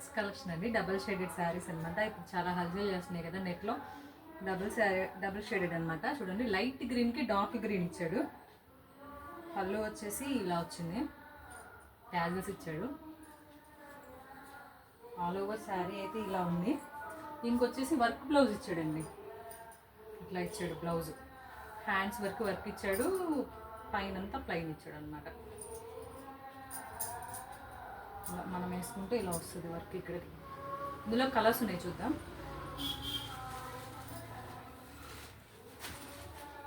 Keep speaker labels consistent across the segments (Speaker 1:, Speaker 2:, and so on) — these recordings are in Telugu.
Speaker 1: చెక్స్ కలెక్షన్ అండి, డబుల్ షేడెడ్ శారీస్ అనమాట. ఇప్పుడు చాలా హల్చల్ చేస్తున్నాయి కదా నెట్లో. డబుల్ షేడెడ్ అనమాట. చూడండి, లైట్ గ్రీన్కి డార్క్ గ్రీన్ ఇచ్చాడు. పళ్ళు వచ్చేసి ఇలా వచ్చింది, ట్యాజెస్ ఇచ్చాడు. ఆల్ ఓవర్ శారీ అయితే ఇలా ఉంది. ఇంకొచ్చేసి వర్క్ బ్లౌజ్ ఇచ్చాడండి, ఇట్లా ఇచ్చాడు బ్లౌజ్. హ్యాండ్స్ వర్క్ ఇచ్చాడు, పైనంతా ప్లెయిన్ ఇచ్చాడు అనమాట. మనం వేసుకుంటే ఇలా వస్తుంది వర్క్ ఇక్కడికి. ఇందులో కలర్స్ ఉన్నాయి, చూద్దాం.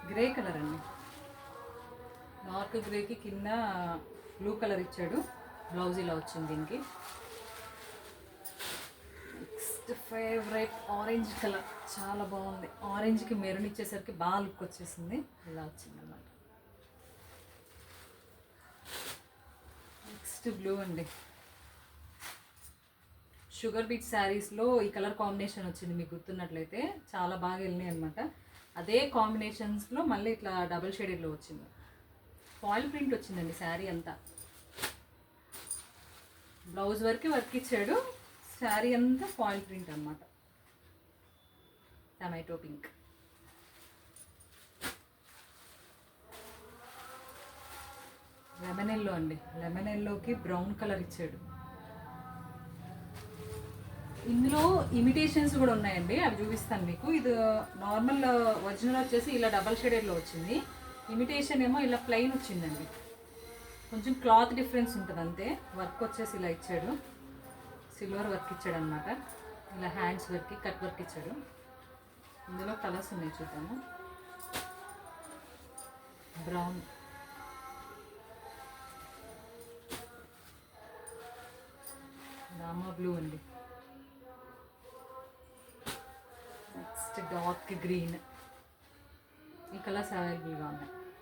Speaker 1: గ్రే కలర్ అండి, డార్క్ గ్రేకి కింద బ్లూ కలర్ ఇచ్చాడు. బ్లౌజ్ ఇలా వచ్చింది దీనికి. నెక్స్ట్ ఫేవరెట్ ఆరెంజ్ కలర్, చాలా బాగుంది. ఆరెంజ్కి మెరూన్ ఇచ్చేసరికి బాగా లుక్ వచ్చేసింది, ఇలా వచ్చింది అన్నమాట. నెక్స్ట్ బ్లూ అండి, షుగర్ బీట్ శారీస్లో ఈ కలర్ కాంబినేషన్ వచ్చింది, మీకు గుర్తున్నట్లయితే చాలా బాగా వెళ్ళినాయి అనమాట. అదే కాంబినేషన్స్లో మళ్ళీ ఇట్లా డబుల్ షేడెడ్లో వచ్చింది. ఫాయిల్ ప్రింట్ వచ్చిందండి శారీ అంతా. బ్లౌజ్ వరకు వర్క్ ఇచ్చాడు, శారీ అంతా ఫాయిల్ ప్రింట్ అనమాట. Tomato pink. లెమన్ ఎల్లో అండి, లెమన్ ఎల్లోకి బ్రౌన్ కలర్ ఇచ్చాడు. ఇందులో ఇమిటేషన్స్ కూడా ఉన్నాయండి, అవి చూపిస్తాను మీకు. ఇది నార్మల్ ఒరిజినల్ వచ్చేసి ఇలా డబల్ షేడెడ్లో వచ్చింది. ఇమిటేషన్ ఏమో ఇలా ప్లెయిన్ వచ్చిందండి. కొంచెం క్లాత్ డిఫరెన్స్ ఉంటుంది అంతే. వర్క్ వచ్చేసి ఇలా ఇచ్చాడు, సిల్వర్ వర్క్ ఇచ్చాడు అనమాట. ఇలా హ్యాండ్స్ వర్క్, కట్ వర్క్ ఇచ్చాడు. ఇందులో కలర్స్ ఉన్నాయి, చూద్దాము. బ్రౌన్, రామా బ్లూ అండి, నెక్స్ట్ డార్క్ గ్రీన్. ఈ కలర్స్ అవైలబుల్గా ఉన్నాయి.